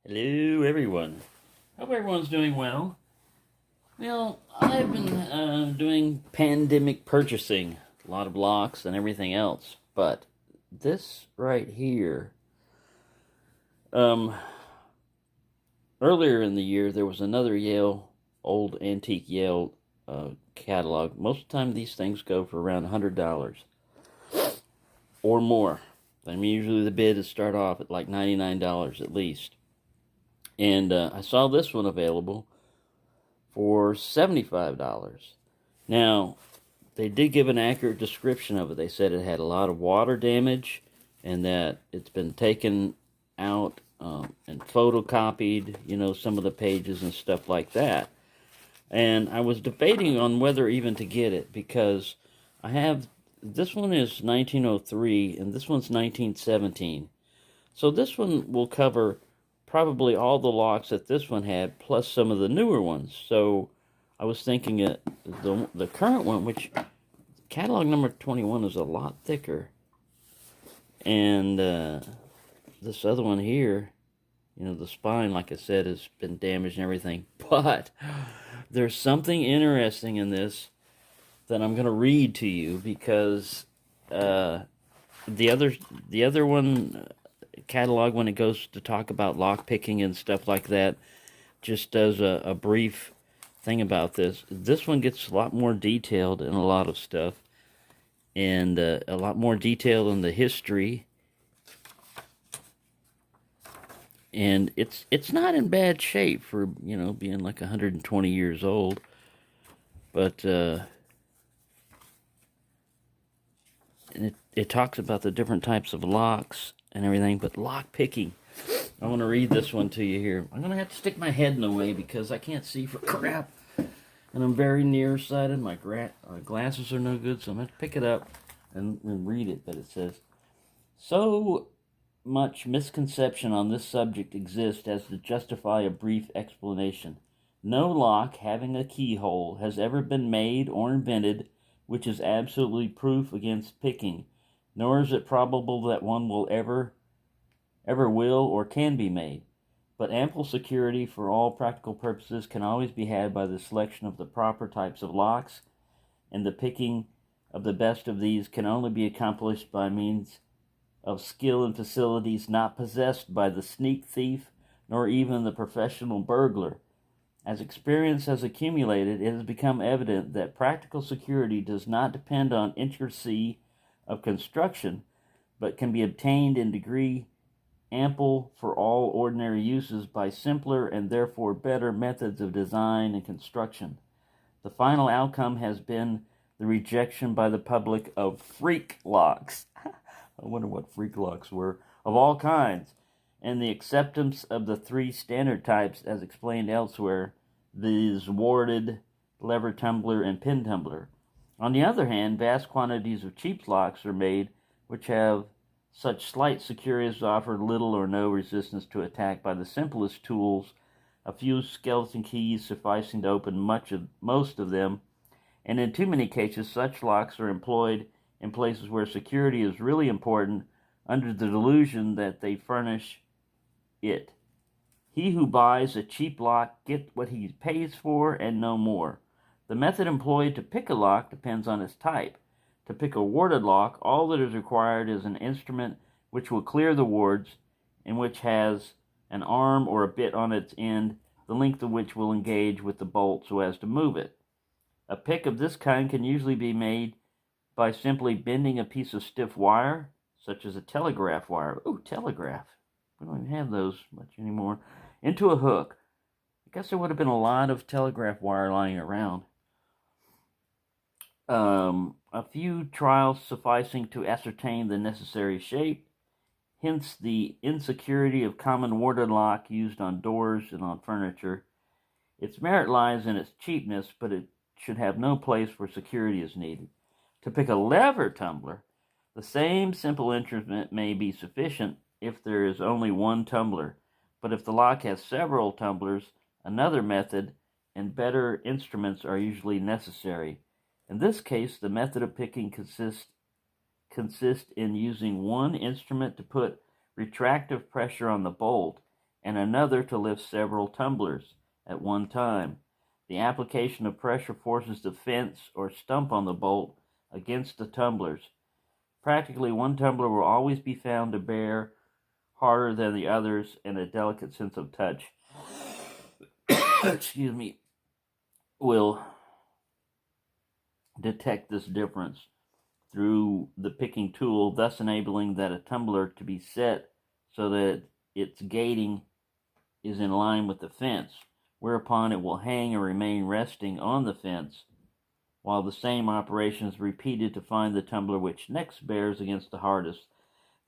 Hello, everyone. Hope everyone's doing well. Well, I've been doing pandemic purchasing, a lot of locks and everything else, but this right here, um, earlier in the year there was another old antique Yale catalog. Most of the time these things go for around $100 or more. I mean, usually the bid is start off at like $99 at least. And I saw this one available for $75. Now, they did give an accurate description of it. They said it had a lot of water damage and that it's been taken out and photocopied, some of the pages and stuff like that. And I was debating on whether even to get it because this one is 1903 and this one's 1917. So this one will cover probably all the locks that this one had, plus some of the newer ones. So I was thinking the current one, which catalog number 21 is a lot thicker, and this other one here, the spine, like I said, has been damaged and everything. But there's something interesting in this that I'm going to read to you because the other one catalog, when it goes to talk about lock picking and stuff like that, just does a brief thing about this. This one gets a lot more detailed in a lot of stuff, and a lot more detail in the history. And it's not in bad shape for being like 120 years old, but and it talks about the different types of locks and everything. But lock picking, I want to read this one to you here. I'm gonna have to stick my head in the way because I can't see for crap, and I'm very nearsighted. My glasses are no good, so I'm gonna have to pick it up and read it. But it says, "So much misconception on this subject exists as to justify a brief explanation. No lock having a keyhole has ever been made or invented which is absolutely proof against picking, nor is it probable that one will ever will or can be made. But ample security for all practical purposes can always be had by the selection of the proper types of locks, and the picking of the best of these can only be accomplished by means of skill and facilities not possessed by the sneak thief nor even the professional burglar. As experience has accumulated, it has become evident that practical security does not depend on intricacy of construction, but can be obtained in degree ample for all ordinary uses by simpler and therefore better methods of design and construction. The final outcome has been the rejection by the public of freak locks." I wonder what freak locks were, "of all kinds, and the acceptance of the three standard types as explained elsewhere, these warded, lever tumbler, and pin tumbler. On the other hand, vast quantities of cheap locks are made which have such slight security as to offer little or no resistance to attack by the simplest tools, a few skeleton keys sufficing to open most of them, and in too many cases such locks are employed in places where security is really important under the delusion that they furnish it. He who buys a cheap lock gets what he pays for and no more. The method employed to pick a lock depends on its type. To pick a warded lock, all that is required is an instrument which will clear the wards, and which has an arm or a bit on its end, the length of which will engage with the bolt so as to move it. A pick of this kind can usually be made by simply bending a piece of stiff wire, such as a telegraph wire. Ooh, telegraph. We don't even have those much anymore. Into a hook. I guess there would have been a lot of telegraph wire lying around. A few trials sufficing to ascertain the necessary shape. Hence the insecurity of common warded lock used on doors and on furniture. Its merit lies in its cheapness, but it should have no place where security is needed. To pick a lever tumbler, the same simple instrument may be sufficient if there is only one tumbler, but if the lock has several tumblers, another method and better instruments are usually necessary. In this case, the method of picking consists in using one instrument to put retractive pressure on the bolt and another to lift several tumblers at one time. The application of pressure forces the fence or stump on the bolt against the tumblers. Practically, one tumbler will always be found to bear harder than the others, and a delicate sense of touch excuse me, will detect this difference through the picking tool, thus enabling that a tumbler to be set so that its gating is in line with the fence, whereupon it will hang and remain resting on the fence, while the same operation is repeated to find the tumbler which next bears against the hardest,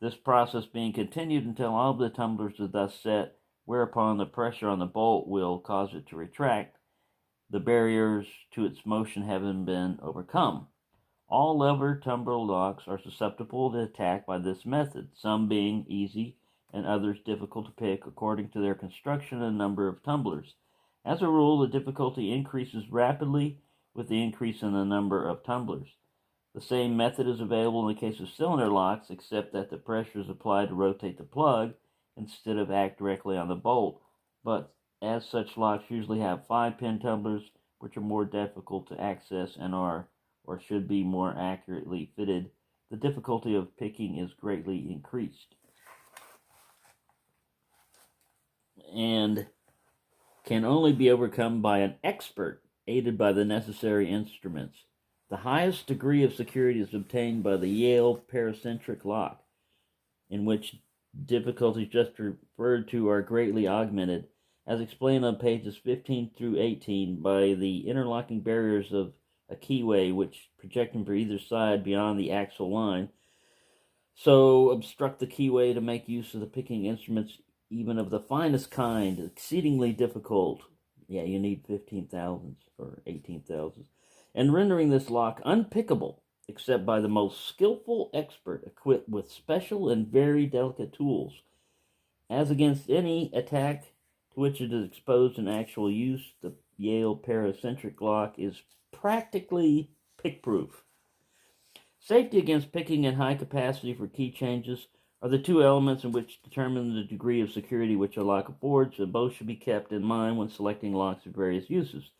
this process being continued until all of the tumblers are thus set, whereupon the pressure on the bolt will cause it to retract, the barriers to its motion having been overcome. All lever tumbler locks are susceptible to attack by this method, some being easy and others difficult to pick according to their construction and number of tumblers. As a rule, the difficulty increases rapidly with the increase in the number of tumblers. The same method is available in the case of cylinder locks, except that the pressure is applied to rotate the plug instead of act directly on the bolt. But as such locks usually have 5-pin tumblers, which are more difficult to access and are, or should be, more accurately fitted, the difficulty of picking is greatly increased, and can only be overcome by an expert aided by the necessary instruments. The highest degree of security is obtained by the Yale paracentric lock, in which difficulties just referred to are greatly augmented, as explained on pages 15 through 18, by the interlocking barriers of a keyway which, projecting for either side beyond the axle line, so obstruct the keyway to make use of the picking instruments even of the finest kind, exceedingly difficult. Yeah, you need 15,000s or 18,000s. And rendering this lock unpickable, except by the most skillful expert equipped with special and very delicate tools. As against any attack to which it is exposed in actual use, the Yale paracentric lock is practically pick-proof. Safety against picking and high capacity for key changes are the two elements in which determine the degree of security which a lock affords, and both should be kept in mind when selecting locks for various uses.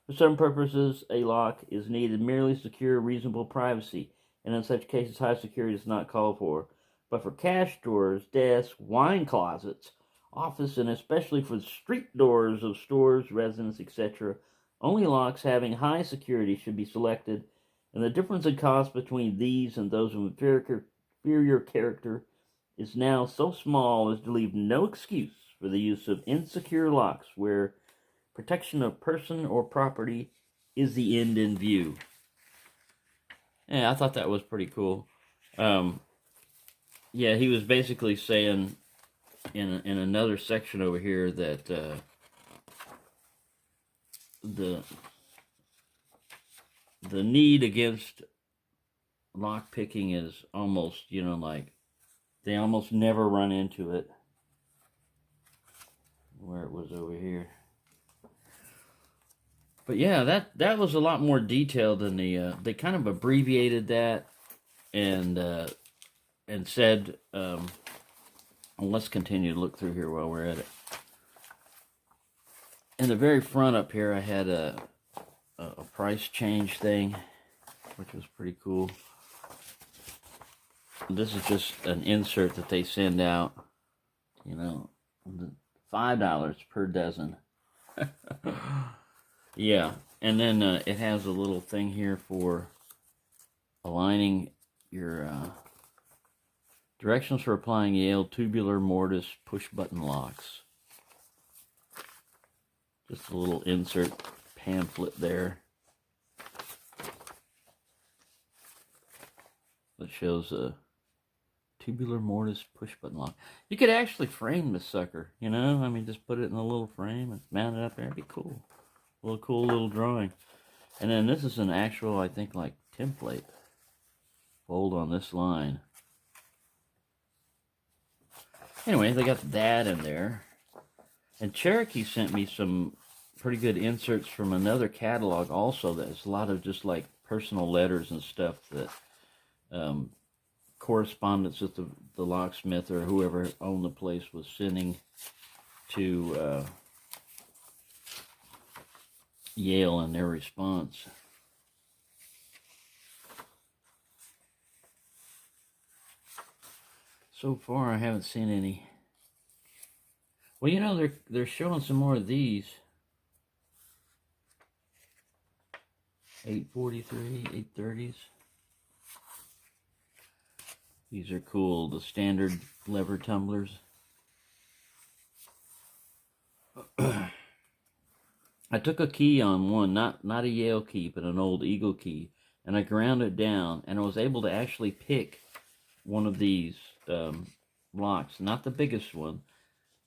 For some purposes, a lock is needed merely to secure reasonable privacy, and in such cases high security is not called for. But for cash drawers, desks, wine closets, office, and especially for street doors of stores, residences, etc., only locks having high security should be selected, and the difference in cost between these and those of inferior character is now so small as to leave no excuse for the use of insecure locks where protection of person or property is the end in view. Yeah, I thought that was pretty cool. Yeah, he was basically saying in another section over here that the need against lock picking is almost, like they almost never run into it. Where it was over here. But yeah, that was a lot more detailed than they kind of abbreviated that and said, let's continue to look through here while we're at it. In the very front up here, I had a price change thing, which was pretty cool. This is just an insert that they send out, $5 per dozen. Yeah, and then it has a little thing here for aligning your directions for applying Yale tubular mortise push-button locks. Just a little insert pamphlet there that shows a tubular mortise push-button lock. You could actually frame this sucker, just put it in a little frame and mount it up there. It'd be cool. A little cool little drawing. And then this is an actual, I think, like template. Fold on this line. Anyway, they got that in there. And Cherokee sent me some pretty good inserts from another catalog also. That's a lot of just like personal letters and stuff that correspondence with the locksmith or whoever owned the place was sending to Yale and their response. So far, I haven't seen any. Well, you know, they're showing some more of these. 843, 830s. These are cool, the standard lever tumblers. I took a key on one, not a Yale key, but an old Eagle key, and I ground it down, and I was able to actually pick one of these locks, not the biggest one,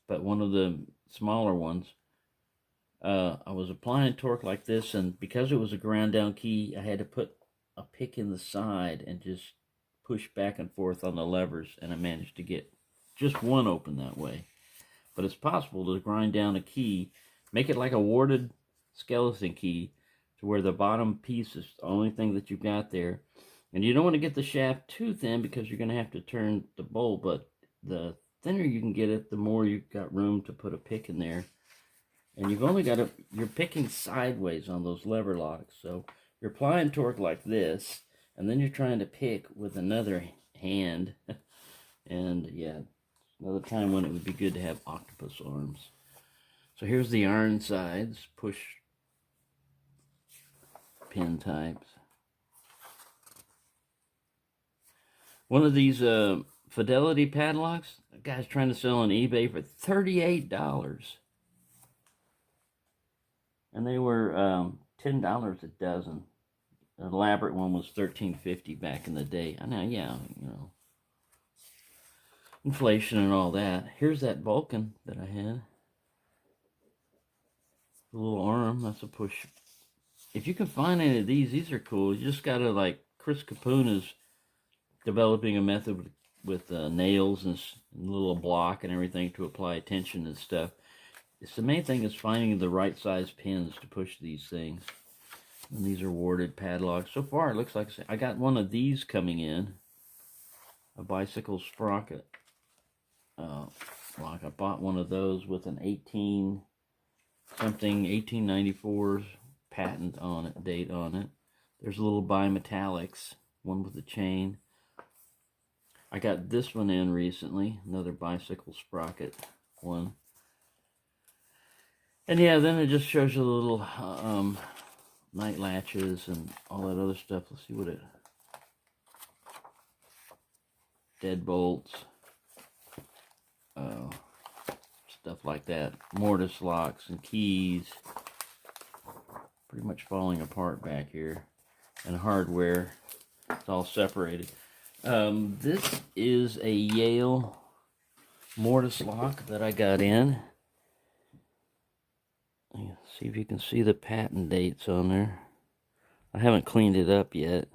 but one of the smaller ones. I was applying torque like this, and because it was a ground down key, I had to put a pick in the side and just push back and forth on the levers, and I managed to get just one open that way. But it's possible to grind down a key, make it like a warded skeleton key, to where the bottom piece is the only thing that you've got there. And you don't want to get the shaft too thin, because you're going to have to turn the bolt, but the thinner you can get it, the more you've got room to put a pick in there. And you've only got you're picking sideways on those lever locks. So you're applying torque like this, and then you're trying to pick with another hand. And yeah, another time when it would be good to have octopus arms. So here's the iron sides, push pin types. One of these Fidelity padlocks, a guy's trying to sell on eBay for $38. And they were $10 a dozen. An elaborate one was $13.50 back in the day. I know, yeah, you know, inflation and all that. Here's that Vulcan that I had. The little arm, that's a push. If you can find any of these are cool. You just gotta, like, Chris Capoon is developing a method with nails and a little block and everything to apply tension and stuff. It's the main thing is finding the right size pins to push these things. And these are warded padlocks. So far, it looks like I got one of these coming in. A bicycle sprocket lock. I bought one of those with an 1894 patent on it, date on it. There's a little bimetallics, one with a chain. I got this one in recently, another bicycle sprocket one. And yeah, then it just shows you the little night latches and all that other stuff. Let's see what it... Deadbolts. Stuff like that. Mortise locks and keys. Pretty much falling apart back here. And hardware. It's all separated. This is a Yale mortise lock that I got in. See if you can see the patent dates on there. I haven't cleaned it up yet.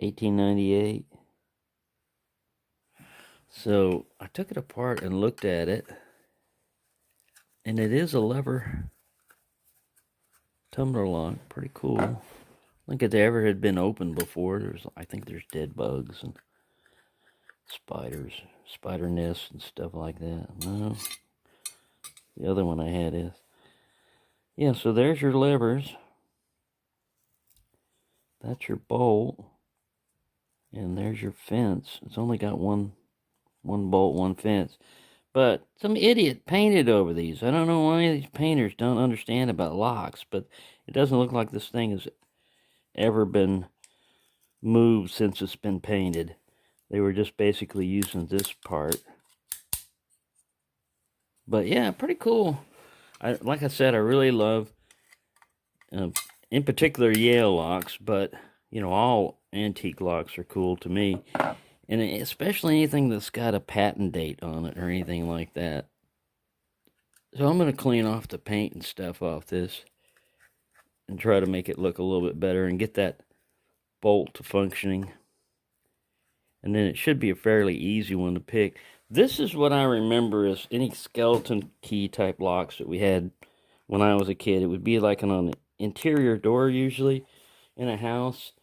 $18.98. So I took it apart and looked at it, and it is a lever tumbler lock. Pretty cool. I don't think it ever had been opened before. I think there's dead bugs and spiders, spider nests and stuff like that. No, the other one I had is. Yeah, so there's your levers. That's your bolt. And there's your fence. It's only got one bolt, one fence. But some idiot painted over these. I don't know why these painters don't understand about locks, but it doesn't look like this thing has ever been moved since it's been painted. They were just basically using this part. But yeah, pretty cool. Like I said, I really love, in particular, Yale locks, but, you know, all antique locks are cool to me. And especially anything that's got a patent date on it or anything like that. So I'm going to clean off the paint and stuff off this and try to make it look a little bit better and get that bolt to functioning. And then it should be a fairly easy one to pick. This is what I remember as any skeleton key type locks that we had when I was a kid. It would be like on an interior door usually in a house.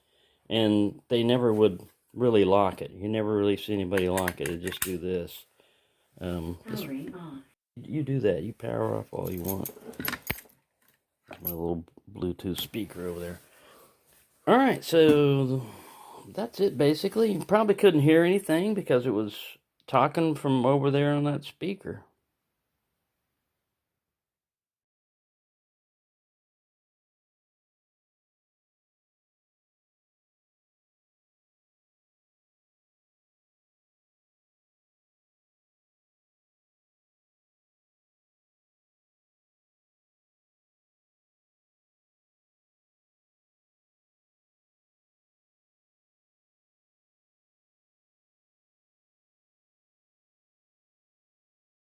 And they never would really lock it. You never really see anybody lock it. They just do this. You do that. You power off all you want. My little Bluetooth speaker over there. All right, so that's it basically. You probably couldn't hear anything because it was talking from over there on that speaker.